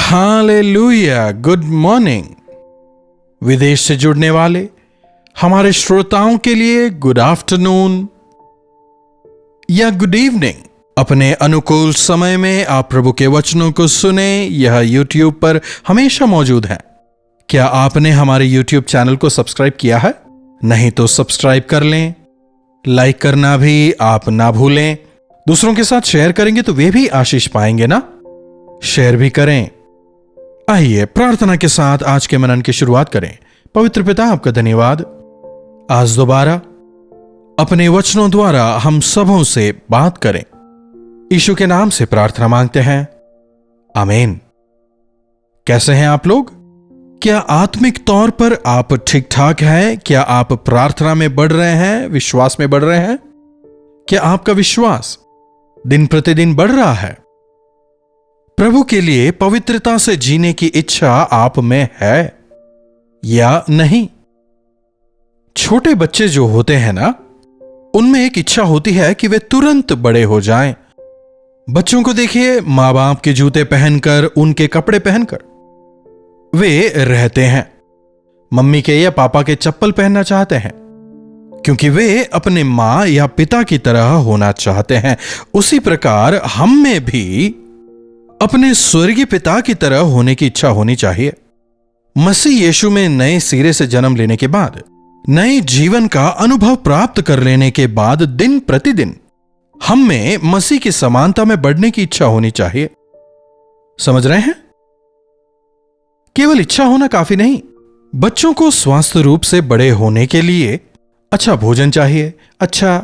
Hallelujah, good morning. विदेश से जुड़ने वाले हमारे श्रोताओं के लिए गुड आफ्टरनून या गुड इवनिंग। अपने अनुकूल समय में आप प्रभु के वचनों को सुने। यह यूट्यूब पर हमेशा मौजूद है। क्या आपने हमारे यूट्यूब चैनल को सब्सक्राइब किया है? नहीं तो सब्सक्राइब कर लें। लाइक करना भी आप ना भूलें। दूसरों के साथ शेयर करेंगे तो वे भी आशीष पाएंगे ना। शेयर भी करें। आइए प्रार्थना के साथ आज के मनन की शुरुआत करें। पवित्र पिता, आपका धन्यवाद। आज दोबारा अपने वचनों द्वारा हम सबों से बात करें। यीशु के नाम से प्रार्थना मांगते हैं, आमीन। कैसे हैं आप लोग? क्या आत्मिक तौर पर आप ठीक ठाक हैं? क्या आप प्रार्थना में बढ़ रहे हैं, विश्वास में बढ़ रहे हैं? क्या आपका विश्वास दिन प्रतिदिन बढ़ रहा है? प्रभु के लिए पवित्रता से जीने की इच्छा आप में है या नहीं? छोटे बच्चे जो होते हैं ना, उनमें एक इच्छा होती है कि वे तुरंत बड़े हो जाएं। बच्चों को देखिए, मां बाप के जूते पहनकर, उनके कपड़े पहनकर वे रहते हैं। मम्मी के या पापा के चप्पल पहनना चाहते हैं क्योंकि वे अपने मां या पिता की तरह होना चाहते हैं। उसी प्रकार हम में भी अपने स्वर्गीय पिता की तरह होने की इच्छा होनी चाहिए। मसीह यीशु में नए सिरे से जन्म लेने के बाद, नए जीवन का अनुभव प्राप्त कर लेने के बाद दिन प्रतिदिन हम में मसीह की समानता में बढ़ने की इच्छा होनी चाहिए। समझ रहे हैं? केवल इच्छा होना काफी नहीं। बच्चों को स्वस्थ रूप से बड़े होने के लिए अच्छा भोजन चाहिए, अच्छा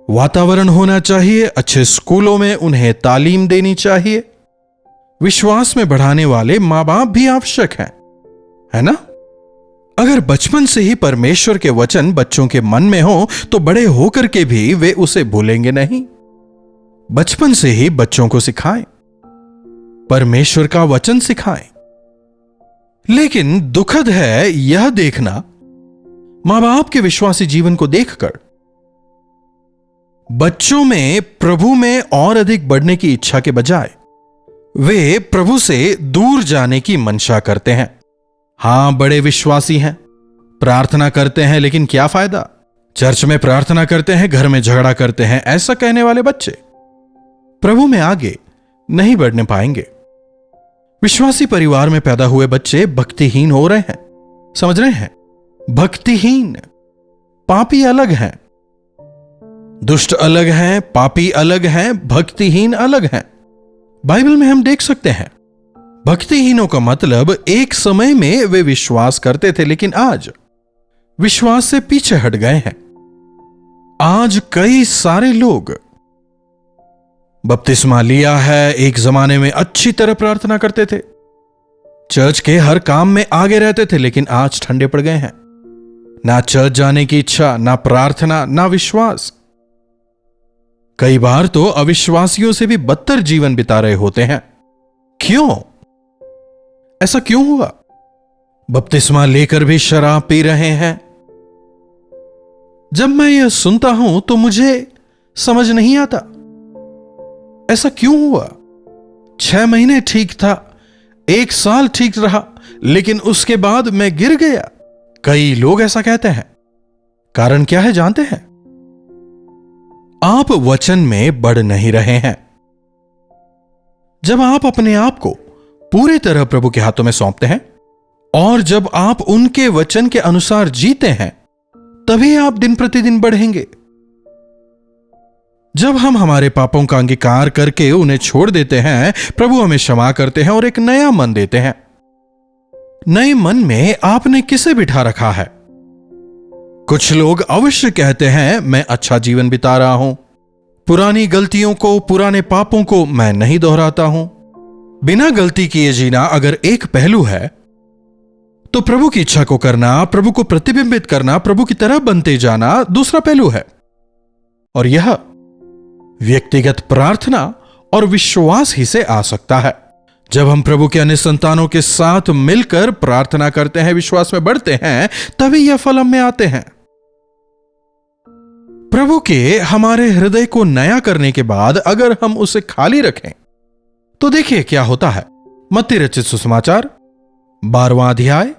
वातावरण होना चाहिए, अच्छे स्कूलों में उन्हें तालीम देनी चाहिए। विश्वास में बढ़ाने वाले मां बाप भी आवश्यक हैं, है ना? अगर बचपन से ही परमेश्वर के वचन बच्चों के मन में हो तो बड़े होकर के भी वे उसे भूलेंगे नहीं। बचपन से ही बच्चों को सिखाएं, परमेश्वर का वचन सिखाएं। लेकिन दुखद है यह देखना, मां बाप के विश्वासी जीवन को देखकर बच्चों में प्रभु में और अधिक बढ़ने की इच्छा के बजाय वे प्रभु से दूर जाने की मंशा करते हैं। हां, बड़े विश्वासी हैं, प्रार्थना करते हैं, लेकिन क्या फायदा? चर्च में प्रार्थना करते हैं, घर में झगड़ा करते हैं। ऐसा कहने वाले बच्चे प्रभु में आगे नहीं बढ़ने पाएंगे। विश्वासी परिवार में पैदा हुए बच्चे भक्तिहीन हो रहे हैं। समझ रहे हैं? भक्तिहीन। पापी अलग हैं, दुष्ट अलग हैं, पापी अलग हैं, भक्तिहीन अलग हैं। बाइबल में हम देख सकते हैं, भक्तिहीनों का मतलब एक समय में वे विश्वास करते थे, लेकिन आज विश्वास से पीछे हट गए हैं। आज कई सारे लोग बपतिस्मा लिया है, एक जमाने में अच्छी तरह प्रार्थना करते थे, चर्च के हर काम में आगे रहते थे, लेकिन आज ठंडे पड़ गए हैं। ना चर्च जाने की इच्छा, ना प्रार्थना, ना विश्वास। कई बार तो अविश्वासियों से भी बदतर जीवन बिता रहे होते हैं। क्यों? ऐसा क्यों हुआ? बपतिस्मा लेकर भी शराब पी रहे हैं। जब मैं यह सुनता हूं तो मुझे समझ नहीं आता, ऐसा क्यों हुआ? 6 महीने ठीक था, 1 साल ठीक रहा, लेकिन उसके बाद मैं गिर गया। कई लोग ऐसा कहते हैं। कारण क्या है जानते हैं? आप वचन में बढ़ नहीं रहे हैं। जब आप अपने आप को पूरी तरह प्रभु के हाथों में सौंपते हैं और जब आप उनके वचन के अनुसार जीते हैं, तभी आप दिन प्रतिदिन बढ़ेंगे। जब हम हमारे पापों का अंगीकार करके उन्हें छोड़ देते हैं, प्रभु हमें क्षमा करते हैं और एक नया मन देते हैं। नए मन में आपने किसे बिठा रखा है? कुछ लोग अवश्य कहते हैं, मैं अच्छा जीवन बिता रहा हूं, पुरानी गलतियों को, पुराने पापों को मैं नहीं दोहराता हूं। बिना गलती किए जीना अगर एक पहलू है, तो प्रभु की इच्छा को करना, प्रभु को प्रतिबिंबित करना, प्रभु की तरह बनते जाना दूसरा पहलू है। और यह व्यक्तिगत प्रार्थना और विश्वास ही से आ सकता है। जब हम प्रभु के अन्य संतानों के साथ मिलकर प्रार्थना करते हैं, विश्वास में बढ़ते हैं, तभी यह फल हम में आते हैं। प्रभु के हमारे हृदय को नया करने के बाद अगर हम उसे खाली रखें तो देखिए क्या होता है। मत्ती रचित सुसमाचार 12वां अध्याय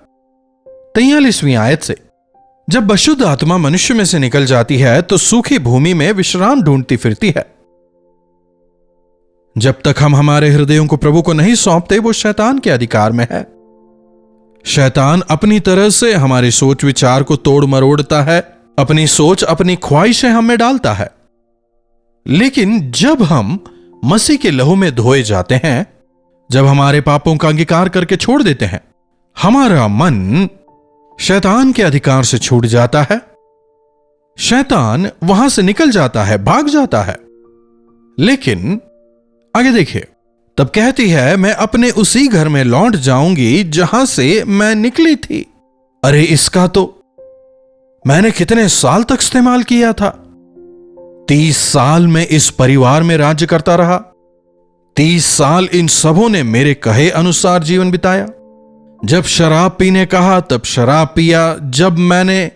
43वीं आयत से, जब अशुद्ध आत्मा मनुष्य में से निकल जाती है तो सूखी भूमि में विश्राम ढूंढती फिरती है। जब तक हम हमारे हृदयों को प्रभु को नहीं सौंपते, वो शैतान के अधिकार में है। शैतान अपनी तरह से हमारी सोच विचार को तोड़ मरोड़ता है, अपनी सोच, अपनी ख्वाहिशें हम में डालता है। लेकिन जब हम मसीह के लहू में धोए जाते हैं, जब हमारे पापों का अंगीकार करके छोड़ देते हैं, हमारा मन शैतान के अधिकार से छूट जाता है। शैतान वहां से निकल जाता है, भाग जाता है। लेकिन आगे देखिए, तब कहती है, मैं अपने उसी घर में लौट जाऊंगी जहां से मैं निकली थी। अरे इसका तो मैंने कितने साल तक इस्तेमाल किया था। 30 साल में इस परिवार में राज्य करता रहा। 30 साल इन सबों ने मेरे कहे अनुसार जीवन बिताया। जब शराब पीने कहा तब शराब पिया, जब मैंने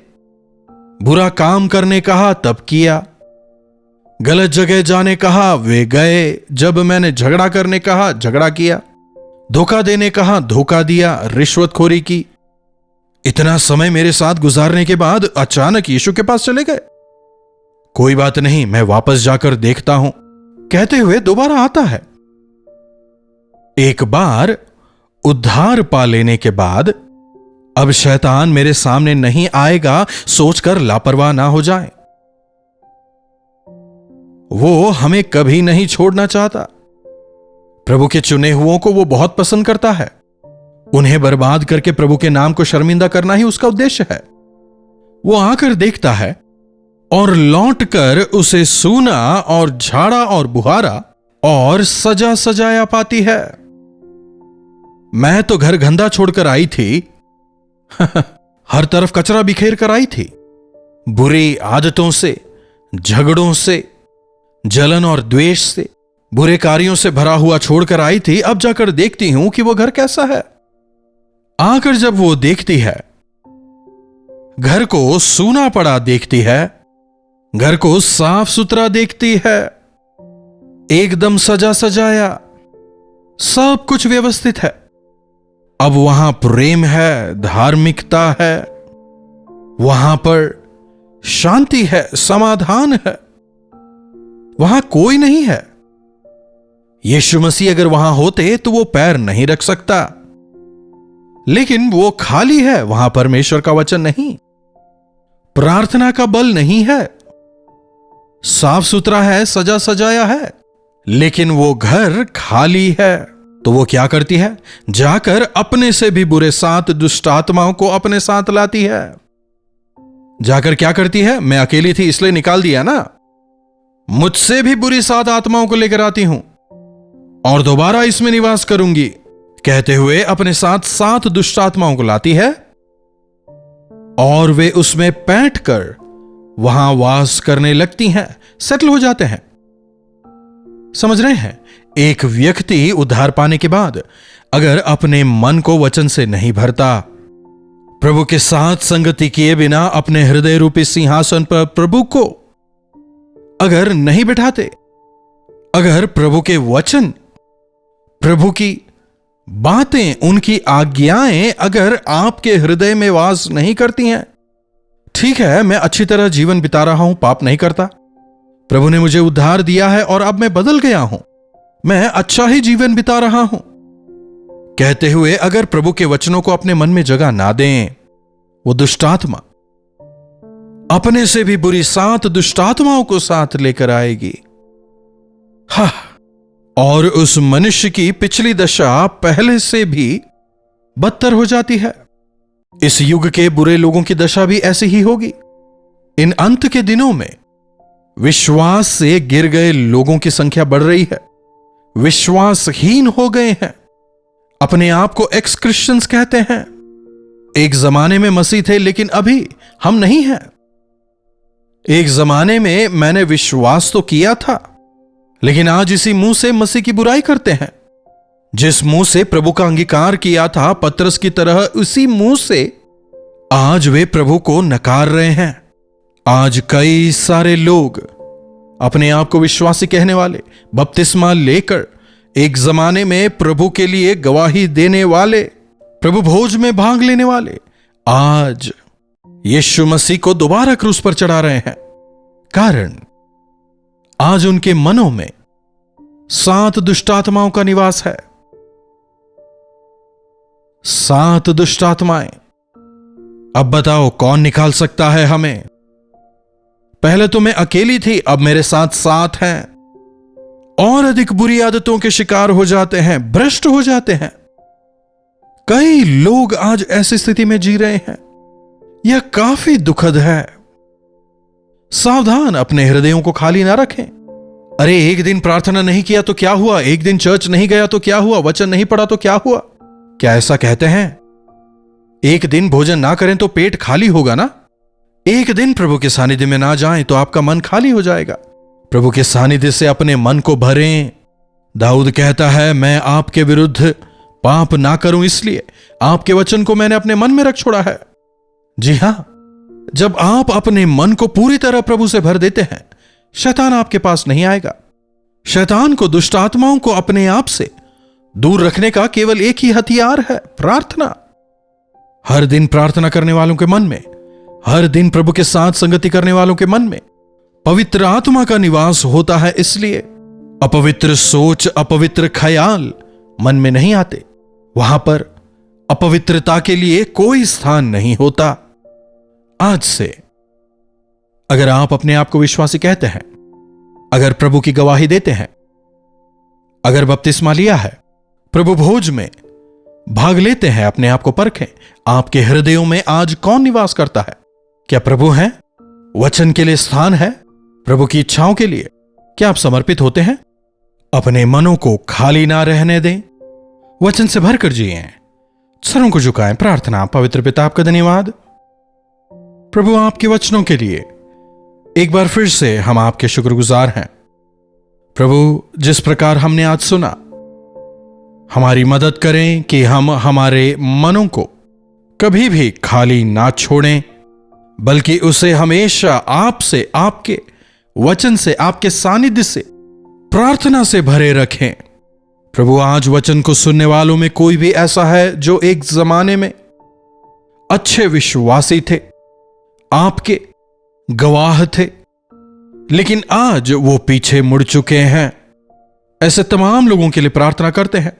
बुरा काम करने कहा तब किया, गलत जगह जाने कहा वे गए, जब मैंने झगड़ा करने कहा झगड़ा किया, धोखा देने कहा धोखा दिया, रिश्वतखोरी की। इतना समय मेरे साथ गुजारने के बाद अचानक यीशु के पास चले गए। कोई बात नहीं, मैं वापस जाकर देखता हूं, कहते हुए दोबारा आता है। एक बार उद्धार पा लेने के बाद अब शैतान मेरे सामने नहीं आएगा सोचकर लापरवाह ना हो जाए। वो हमें कभी नहीं छोड़ना चाहता। प्रभु के चुने हुओं को वो बहुत पसंद करता है। उन्हें बर्बाद करके प्रभु के नाम को शर्मिंदा करना ही उसका उद्देश्य है। वो आकर देखता है और लौटकर उसे सूना और झाड़ा और बुहारा और सजा सजाया पाती है। मैं तो घर गंदा छोड़कर आई थी हर तरफ कचरा बिखेर कर आई थी। बुरी आदतों से, झगड़ों से, जलन और द्वेष से, बुरे कार्यों से भरा हुआ छोड़कर आई थी। अब जाकर देखती हूं कि वो घर कैसा है। आकर जब वो देखती है, घर को सूना पड़ा देखती है, घर को साफ सुथरा देखती है, एकदम सजा सजाया, सब कुछ व्यवस्थित है। अब वहां प्रेम है, धार्मिकता है, वहां पर शांति है, समाधान है। वहां कोई नहीं है। यीशु मसीह अगर वहां होते तो वो पैर नहीं रख सकता। लेकिन वो खाली है, वहां परमेश्वर का वचन नहीं, प्रार्थना का बल नहीं है, साफ सुथरा है, सजा सजाया है, लेकिन वो घर खाली है। तो वो क्या करती है? जाकर अपने से भी बुरे 7 दुष्ट आत्माओं को अपने साथ लाती है। जाकर क्या करती है? मैं अकेली थी इसलिए निकाल दिया ना, मुझसे भी बुरी 7 आत्माओं को लेकर आती हूं और दोबारा इसमें निवास करूंगी, कहते हुए अपने साथ 7 दुष्ट आत्माओं को लाती है और वे उसमें बैठकर वहां वास करने लगती हैं, सेटल हो जाते हैं। समझ रहे हैं? एक व्यक्ति उद्धार पाने के बाद अगर अपने मन को वचन से नहीं भरता, प्रभु के साथ संगति किए बिना अपने हृदय रूपी सिंहासन पर प्रभु को अगर नहीं बिठाते, अगर प्रभु के वचन, प्रभु की बातें, उनकी आज्ञाएं अगर आपके हृदय में वास नहीं करती हैं, ठीक है, मैं अच्छी तरह जीवन बिता रहा हूं, पाप नहीं करता, प्रभु ने मुझे उद्धार दिया है और अब मैं बदल गया हूं, मैं अच्छा ही जीवन बिता रहा हूं, कहते हुए अगर प्रभु के वचनों को अपने मन में जगह ना दें, वो दुष्टात्मा अपने से भी बुरी 7 दुष्टात्माओं को साथ लेकर आएगी। हा, और उस मनुष्य की पिछली दशा पहले से भी बदतर हो जाती है। इस युग के बुरे लोगों की दशा भी ऐसी ही होगी। इन अंत के दिनों में विश्वास से गिर गए लोगों की संख्या बढ़ रही है। विश्वासहीन हो गए हैं, अपने आप को एक्स क्रिश्चियंस कहते हैं। एक जमाने में मसीह थे लेकिन अभी हम नहीं हैं। एक जमाने में मैंने विश्वास तो किया था, लेकिन आज इसी मुंह से मसीह की बुराई करते हैं। जिस मुंह से प्रभु का अंगीकार किया था पतरस की तरह, उसी मुंह से आज वे प्रभु को नकार रहे हैं। आज कई सारे लोग अपने आप को विश्वासी कहने वाले बपतिस्मा लेकर एक जमाने में प्रभु के लिए गवाही देने वाले, प्रभु भोज में भाग लेने वाले, आज यीशु मसीह को दोबारा क्रूस पर चढ़ा रहे हैं। कारण आज उनके मनों में 7 दुष्ट आत्माओं का निवास है। 7 दुष्ट आत्माएं। अब बताओ कौन निकाल सकता है हमें? पहले तो मैं अकेली थी, अब मेरे साथ 7 हैं। और अधिक बुरी आदतों के शिकार हो जाते हैं, भ्रष्ट हो जाते हैं। कई लोग आज ऐसी स्थिति में जी रहे हैं। यह काफी दुखद है। सावधान, अपने हृदयों को खाली ना रखें। अरे एक दिन प्रार्थना नहीं किया तो क्या हुआ? एक दिन चर्च नहीं गया तो क्या हुआ? वचन नहीं पढ़ा तो क्या हुआ? क्या ऐसा कहते हैं? एक दिन भोजन ना करें तो पेट खाली होगा ना? एक दिन प्रभु के सानिध्य में ना जाएं तो आपका मन खाली हो जाएगा। प्रभु के सानिध्य से अपने मन को भरें। दाऊद कहता है, मैं आपके विरुद्ध पाप ना करूं इसलिए आपके वचन को मैंने अपने मन में रख छोड़ा है। जी हां, जब आप अपने मन को पूरी तरह प्रभु से भर देते हैं, शैतान आपके पास नहीं आएगा। शैतान को, दुष्ट आत्माओं को अपने आप से दूर रखने का केवल एक ही हथियार है, प्रार्थना। हर दिन प्रार्थना करने वालों के मन में, हर दिन प्रभु के साथ संगति करने वालों के मन में पवित्र आत्मा का निवास होता है। इसलिए अपवित्र सोच, अपवित्र ख्याल मन में नहीं आते। वहां पर अपवित्रता के लिए कोई स्थान नहीं होता। आज से अगर आप अपने आप को विश्वासी कहते हैं, अगर प्रभु की गवाही देते हैं, अगर बपतिस्मा लिया है, प्रभु भोज में भाग लेते हैं, अपने आप को परखें। आपके हृदयों में आज कौन निवास करता है? क्या प्रभु हैं? वचन के लिए स्थान है? प्रभु की इच्छाओं के लिए क्या आप समर्पित होते हैं? अपने मनों को खाली ना रहने दें, वचन से भरकर जिएं। सरों को झुकाएं, प्रार्थना। पवित्र पिता, आपका धन्यवाद प्रभु आपके वचनों के लिए। एक बार फिर से हम आपके शुक्रगुजार हैं प्रभु। जिस प्रकार हमने आज सुना, हमारी मदद करें कि हम हमारे मनों को कभी भी खाली ना छोड़ें, बल्कि उसे हमेशा आपसे, आपके वचन से, आपके सानिध्य से, प्रार्थना से भरे रखें। प्रभु आज वचन को सुनने वालों में कोई भी ऐसा है जो एक जमाने में अच्छे विश्वासी थे, आपके गवाह थे, लेकिन आज वो पीछे मुड़ चुके हैं, ऐसे तमाम लोगों के लिए प्रार्थना करते हैं।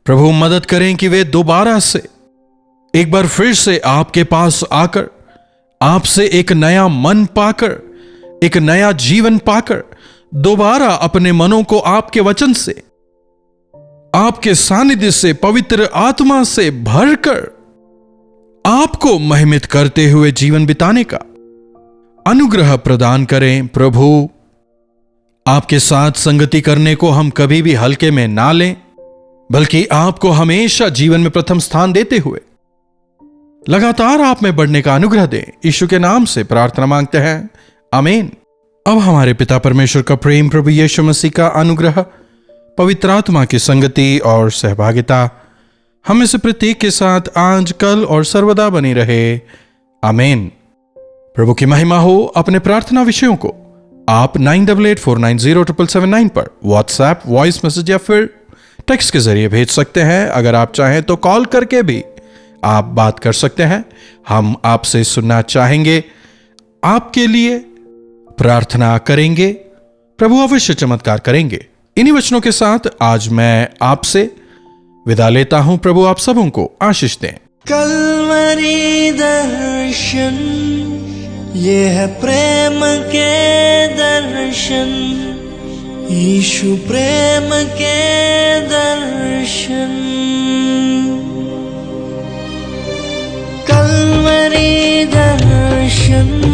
प्रभु मदद करें कि वे दोबारा से, एक बार फिर से आपके पास आकर, आपसे एक नया मन पाकर, एक नया जीवन पाकर, दोबारा अपने मनों को आपके वचन से, आपके सानिध्य से, पवित्र आत्मा से भरकर आपको महिमित करते हुए जीवन बिताने का अनुग्रह प्रदान करें। प्रभु आपके साथ संगति करने को हम कभी भी हल्के में ना लें, बल्कि आपको हमेशा जीवन में प्रथम स्थान देते हुए लगातार आप में बढ़ने का अनुग्रह दें। यीशु के नाम से प्रार्थना मांगते हैं, आमीन। अब हमारे पिता परमेश्वर का प्रेम, प्रभु यीशु मसीह का अनुग्रह, पवित्र आत्मा की संगति और सहभागिता हमें से प्रत्येक के साथ आज, कल और सर्वदा बनी रहे, आमीन। प्रभु की महिमा हो। अपने प्रार्थना विषयों को आप 9884907779 पर व्हाट्सएप, वॉइस मैसेज या फिर टेक्स्ट के जरिए भेज सकते हैं। अगर आप चाहें तो कॉल करके भी आप बात कर सकते हैं। हम आपसे सुनना चाहेंगे, आपके लिए प्रार्थना करेंगे। प्रभु अवश्य चमत्कार करेंगे। इन्हीं वचनों के साथ आज मैं आपसे विदा लेता हूं। प्रभु आप सबों को आशीष दें। कल्वरी दर्शन, ये है प्रेम के दर्शन, यीशु प्रेम के दर्शन। कल्वरी दर्शन,